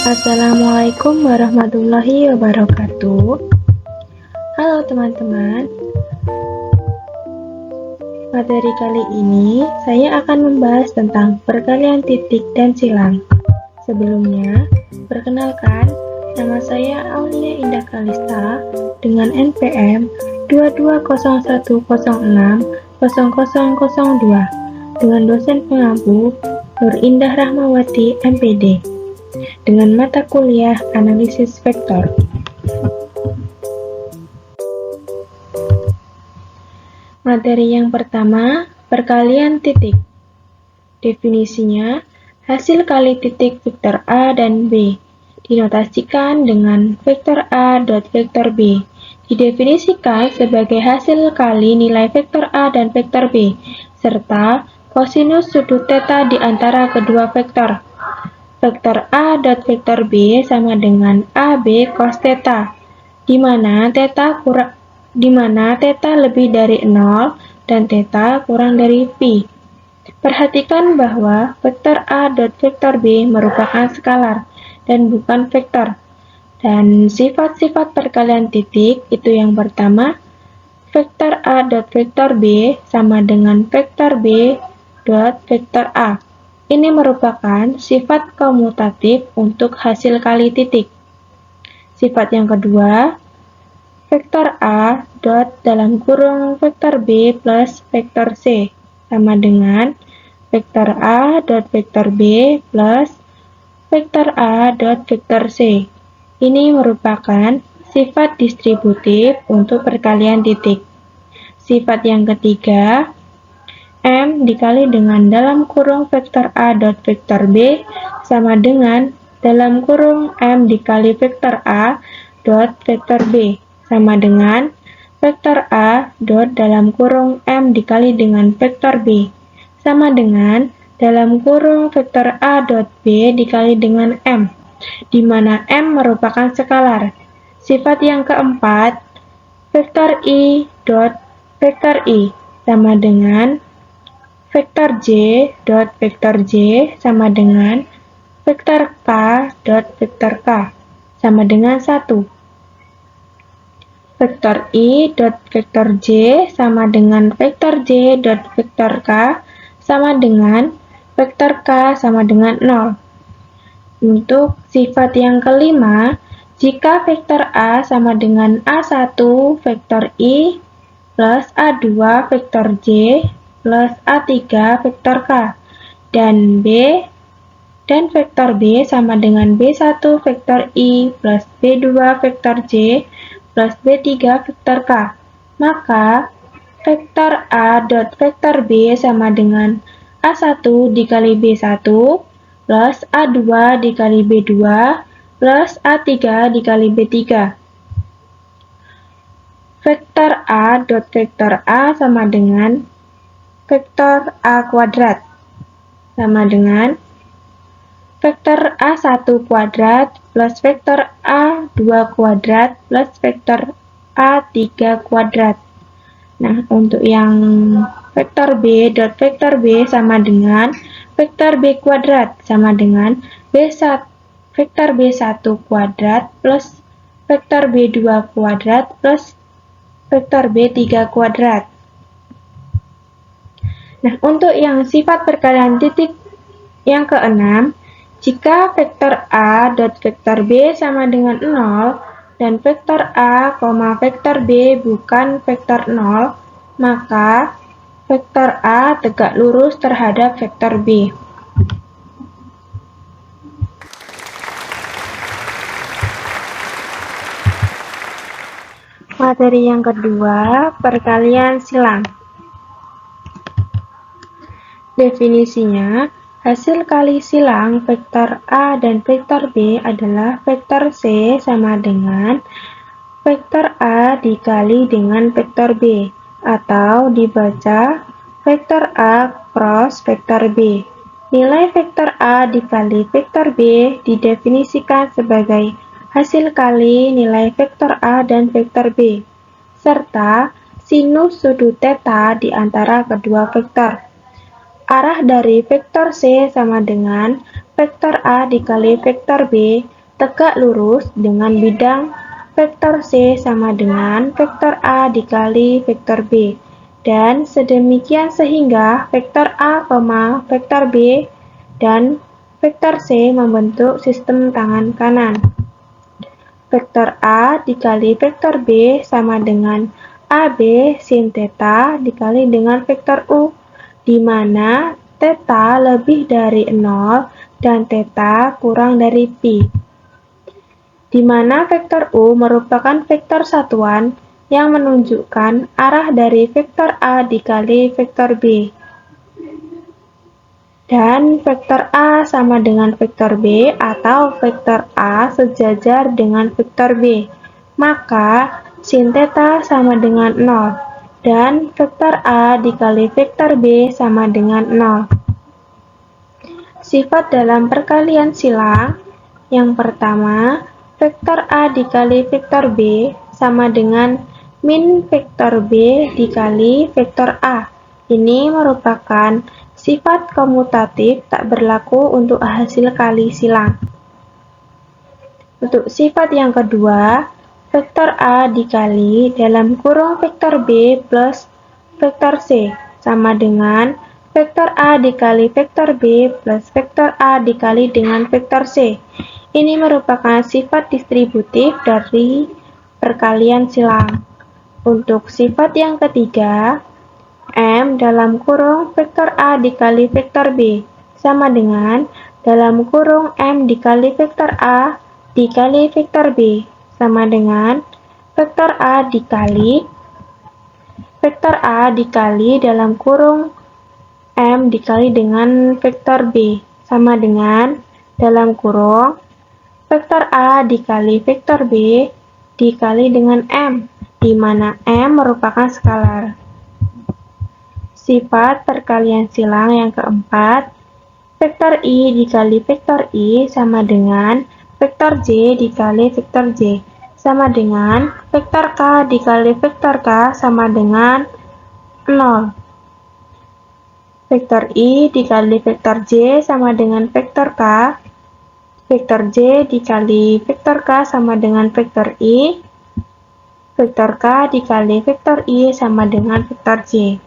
Assalamualaikum warahmatullahi wabarakatuh. Halo teman-teman. Materi kali ini saya akan membahas tentang perkalian titik dan silang. Sebelumnya, perkenalkan, nama saya Aulia Indah Kalista dengan NPM 2201060002 dengan dosen pengampu Nur Indah Rahmawati MPD dengan mata kuliah analisis vektor. Materi yang pertama, perkalian titik. Definisinya, hasil kali titik vektor A dan B dinotasikan dengan vektor A dot vektor B. Didefinisikan sebagai hasil kali nilai vektor A dan vektor B, serta kosinus sudut theta di antara kedua vektor. Vektor A dot vektor B sama dengan AB cos theta, di mana theta lebih dari 0 dan theta kurang dari pi. Perhatikan bahwa vektor A dot vektor B merupakan skalar dan bukan vektor. Dan sifat-sifat perkalian titik itu yang pertama, vektor A dot vektor B sama dengan vektor B dot vektor A. Ini merupakan sifat komutatif untuk hasil kali titik. Sifat yang kedua, vektor A dot dalam kurung vektor B plus vektor C sama dengan vektor A dot vektor B plus vektor A dot vektor C. Ini merupakan sifat distributif untuk perkalian titik. Sifat yang ketiga, M dikali dengan dalam kurung vektor A dot vektor B sama dengan dalam kurung M dikali vektor A dot vektor B sama dengan vektor A dot dalam kurung M dikali dengan vektor B sama dengan dalam kurung vektor A dot B dikali dengan M, di mana M merupakan skalar. Sifat yang keempat, vektor I dot vektor I sama dengan vektor J dot vektor J sama dengan vektor K dot vektor K sama dengan 1. Vektor I dot vektor J sama dengan vektor J dot vektor K sama dengan vektor K sama dengan 0. Untuk sifat yang kelima, jika vektor A sama dengan A1 vektor I plus A2 vektor J plus A3 vektor K, dan vektor B sama dengan B1 vektor I plus B2 vektor J plus B3 vektor K, maka vektor A dot vektor B sama dengan A1 dikali B1 plus A2 dikali B2 plus A3 dikali B3. Vektor A dot vektor A sama dengan vektor A kuadrat sama dengan vektor A1 kuadrat plus vektor A2 kuadrat plus vektor A3 kuadrat. Nah, untuk yang vektor B dot vektor B sama dengan vektor B kuadrat sama dengan vektor B1 kuadrat plus vektor B2 kuadrat plus vektor B3 kuadrat. Nah, untuk yang sifat perkalian titik yang keenam, jika vektor A dot vektor B sama dengan 0 dan vektor A, vektor B bukan vektor 0, maka vektor A tegak lurus terhadap vektor B. Materi yang kedua, perkalian silang. Definisinya, hasil kali silang vektor A dan vektor B adalah vektor C sama dengan vektor A dikali dengan vektor B, atau dibaca vektor A cross vektor B. Nilai vektor A dikali vektor B didefinisikan sebagai hasil kali nilai vektor A dan vektor B, serta sinus sudut theta di antara kedua vektor. Arah dari vektor C sama dengan vektor A dikali vektor B tegak lurus dengan bidang vektor C sama dengan vektor A dikali vektor B, dan sedemikian sehingga vektor A, vektor B, dan vektor C membentuk sistem tangan kanan. Vektor A dikali vektor B sama dengan AB sin theta dikali dengan vektor U, di mana theta lebih dari 0 dan theta kurang dari pi. Di mana vektor U merupakan vektor satuan yang menunjukkan arah dari vektor A dikali vektor B. Dan vektor A sama dengan vektor B atau vektor A sejajar dengan vektor B, maka sin theta sama dengan 0 dan vektor A dikali vektor B sama dengan 0. Sifat dalam perkalian silang yang pertama, vektor A dikali vektor B sama dengan min vektor B dikali vektor A. Ini merupakan sifat komutatif tak berlaku untuk hasil kali silang. Untuk sifat yang kedua, vektor A dikali dalam kurung vektor B plus vektor C sama dengan vektor A dikali vektor B plus vektor A dikali dengan vektor C. Ini merupakan sifat distributif dari perkalian silang. Untuk sifat yang ketiga, M dalam kurung vektor A dikali vektor B sama dengan dalam kurung M dikali vektor A dikali vektor B sama dengan vektor A dikali dalam kurung M dikali dengan vektor B sama dengan dalam kurung vektor A dikali vektor B dikali dengan M, di mana M merupakan skalar. Sifat perkalian silang yang keempat, vektor I dikali vektor I sama dengan vektor J dikali vektor J sama dengan vektor K dikali vektor K sama dengan 0. Vektor I dikali vektor J sama dengan vektor K, vektor J dikali vektor K sama dengan vektor I, vektor K dikali vektor I sama dengan vektor J.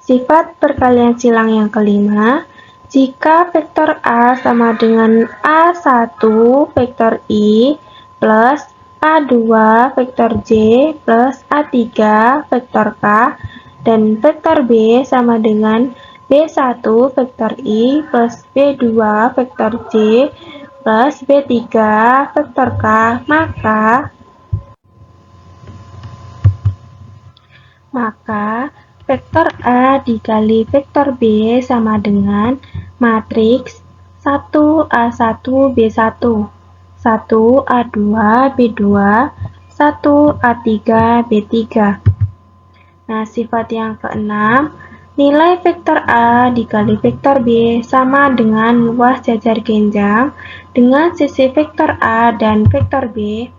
Sifat perkalian silang yang kelima, jika vektor A sama dengan A1 vektor I plus A2 vektor J plus A3 vektor K dan vektor B sama dengan B1 vektor I plus B2 vektor J plus B3 vektor K, maka vektor A dikali vektor B sama dengan matriks 1A1 B1, 1A2 B2, 1A3 B3. Nah, sifat yang keenam, nilai vektor A dikali vektor B sama dengan luas jajar genjang dengan sisi vektor A dan vektor B.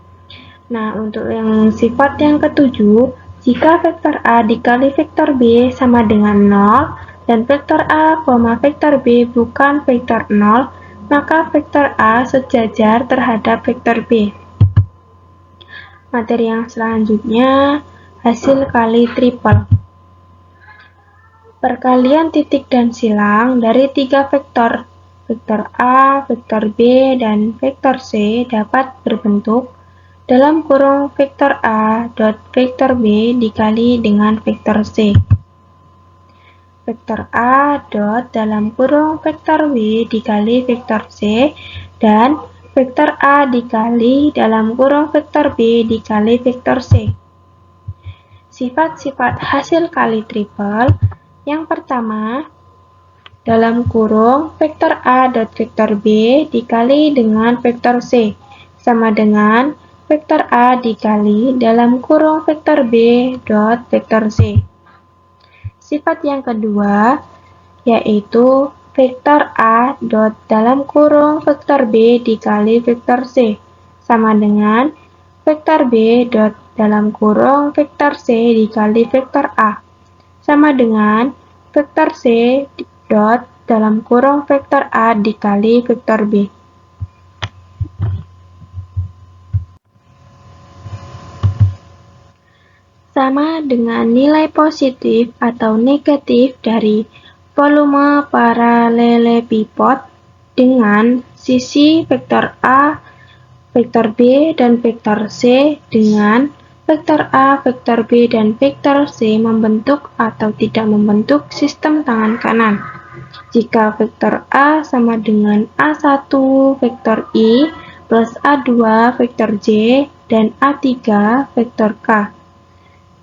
Nah, untuk yang sifat yang ketujuh, jika vektor A dikali vektor B sama dengan 0 dan vektor A, vektor B bukan vektor 0, maka vektor A sejajar terhadap vektor B. Materi yang selanjutnya, hasil kali tripel. Perkalian titik dan silang dari tiga vektor, vektor A, vektor B, dan vektor C dapat berbentuk dalam kurung vektor A dot vektor B dikali dengan vektor C. Vektor A dot dalam kurung vektor B dikali vektor C dan vektor A dikali dalam kurung vektor B dikali vektor C. Sifat-sifat hasil kali tripel. Yang pertama, dalam kurung vektor A dot vektor B dikali dengan vektor C sama dengan vektor A dikali dalam kurung vektor B dot vektor C. Sifat yang kedua yaitu vektor A dot dalam kurung vektor B dikali vektor C sama dengan vektor B dot dalam kurung vektor C dikali vektor A sama dengan vektor C dot dalam kurung vektor A dikali vektor B. Sama dengan nilai positif atau negatif dari volume paralelepipod dengan sisi vektor A, vektor B, dan vektor C dengan vektor A, vektor B, dan vektor C membentuk atau tidak membentuk sistem tangan kanan. Jika vektor A sama dengan A1 vektor I plus A2 vektor J dan A3 vektor K.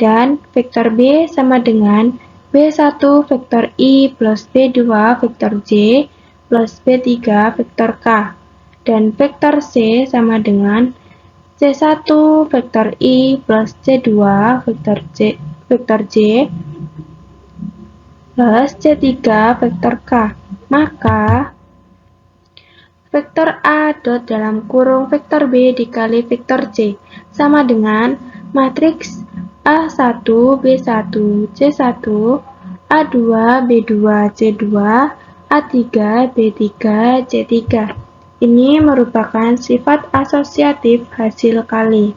Dan vektor B sama dengan B1 vektor I plus B2 vektor J plus B3 vektor K. Dan vektor C sama dengan C1 vektor I plus C2 vektor J plus C3 vektor K. Maka vektor A dot dalam kurung vektor B dikali vektor C sama dengan matriks A1, B1, C1, A2, B2, C2, A3, B3, C3. Ini merupakan sifat asosiatif hasil kali.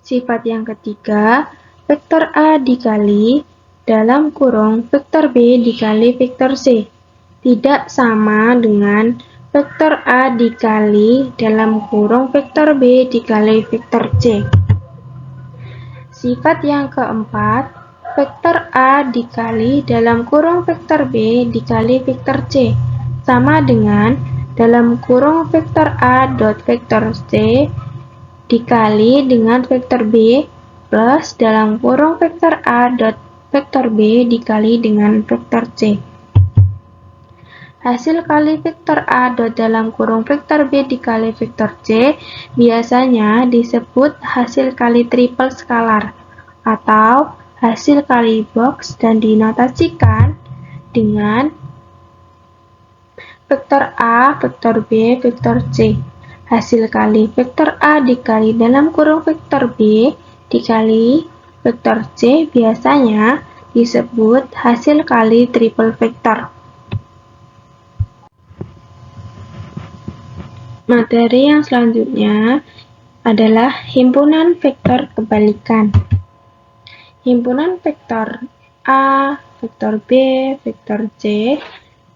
Sifat yang ketiga, vektor A dikali dalam kurung vektor B dikali vektor C tidak sama dengan vektor A dikali dalam kurung vektor B dikali vektor C. Sifat yang keempat, vektor A dikali dalam kurung vektor B dikali vektor C sama dengan dalam kurung vektor A dot vektor C dikali dengan vektor B plus dalam kurung vektor A dot vektor B dikali dengan vektor C. Hasil kali vektor A dot dalam kurung vektor B dikali vektor C biasanya disebut hasil kali triple skalar atau hasil kali box dan dinotasikan dengan vektor A, vektor B, vektor C. Hasil kali vektor A dikali dalam kurung vektor B dikali vektor C biasanya disebut hasil kali triple vektor. Materi yang selanjutnya adalah himpunan vektor kebalikan. Himpunan vektor A, vektor B, vektor C,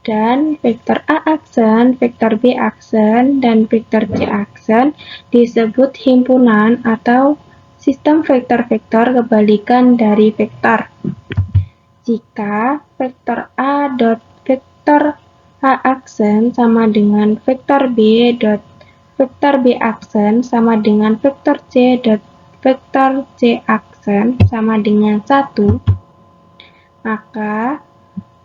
dan vektor A aksen, vektor B aksen, dan vektor C aksen disebut himpunan atau sistem vektor-vektor kebalikan dari vektor. Jika vektor A dot vektor A aksen sama dengan vektor B dot vektor B aksen sama dengan vektor C dot vektor C aksen sama dengan 1, maka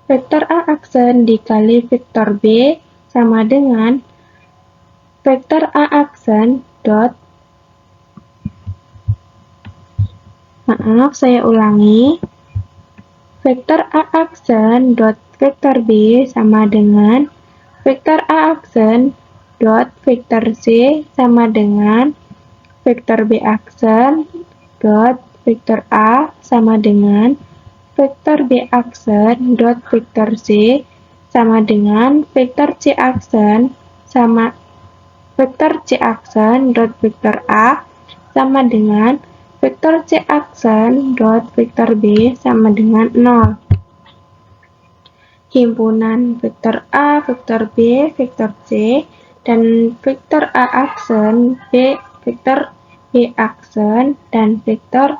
vektor A aksen dikali vektor B sama dengan vektor A aksen dot vektor A aksen dot vektor B sama dengan vektor A aksen dot vektor C sama dengan vektor B aksen dot vektor A sama dengan vektor B aksen dot vektor C sama dengan vektor C aksen sama vektor C aksen dot vektor A sama dengan vektor C aksen dot vektor B sama dengan 0. Himpunan vektor A, vektor B, vektor C, dan vektor A aksen, vektor B aksen, dan vektor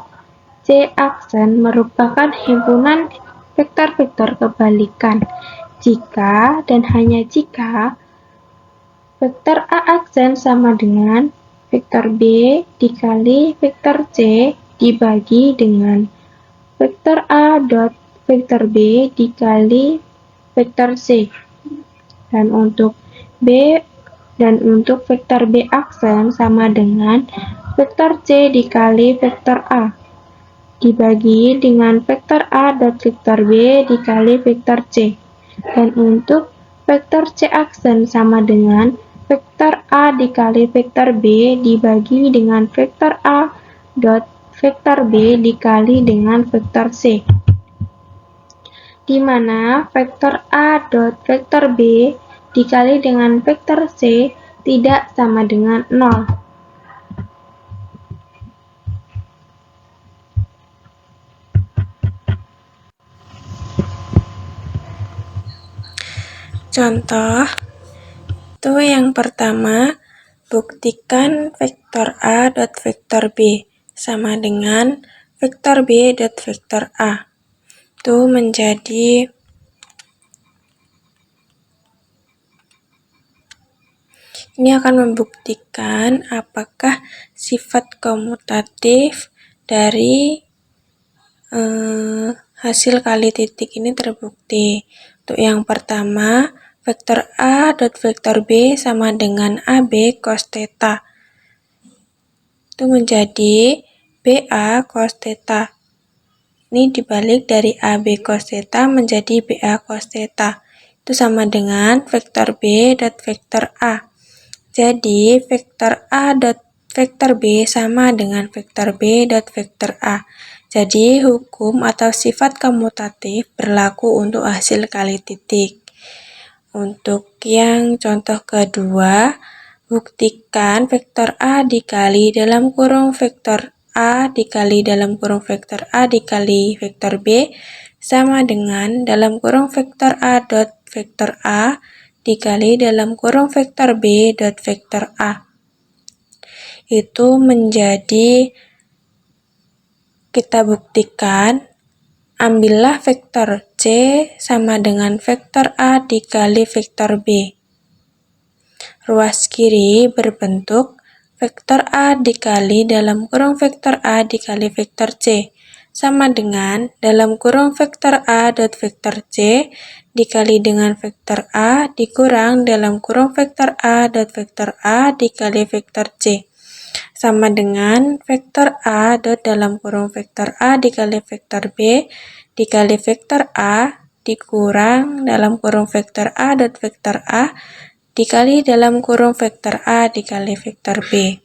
C aksen merupakan himpunan vektor-vektor kebalikan jika dan hanya jika vektor A aksen sama dengan vektor B dikali vektor C dibagi dengan vektor A dot vektor B dikali vektor C. Dan untuk vektor B aksen sama dengan vektor C dikali vektor A dibagi dengan vektor A dot vektor B dikali vektor C. Dan untuk vektor C aksen sama dengan vektor A dikali vektor B dibagi dengan vektor A dot vektor B dikali dengan vektor C. di mana vektor A dot vektor B dikali dengan vektor C tidak sama dengan 0. Contoh, itu yang pertama, buktikan vektor A dot vektor B sama dengan vektor B dot vektor A. Itu menjadi ini akan membuktikan apakah sifat komutatif dari hasil kali titik ini terbukti. Untuk yang pertama, vektor A dot vektor B sama dengan AB cos theta. Itu menjadi BA cos theta. Ini dibalik dari AB cos theta menjadi BA cos theta. Itu sama dengan vektor B dot vektor A. Jadi, vektor A dot vektor B sama dengan vektor B dot vektor A. Jadi, hukum atau sifat komutatif berlaku untuk hasil kali titik. Untuk yang contoh kedua, buktikan vektor A dikali dalam kurung vektor A dikali dalam kurung vektor A dikali vektor B sama dengan dalam kurung vektor A dot vektor A dikali dalam kurung vektor B dot vektor A. Itu menjadi, kita buktikan, ambillah vektor C sama dengan vektor A dikali vektor B. Ruas kiri berbentuk vektor A dikali dalam kurung vektor A dikali vektor C sama dengan dalam kurung vektor A dot vektor C dikali dengan vektor A dikurang dalam kurung vektor A dot vektor A dikali vektor C sama dengan vektor A dot dalam kurung vektor A dikali vektor B dikali vektor A dikurang dalam kurung vektor A dot vektor A dikali dalam kurung vektor A dikali vektor B.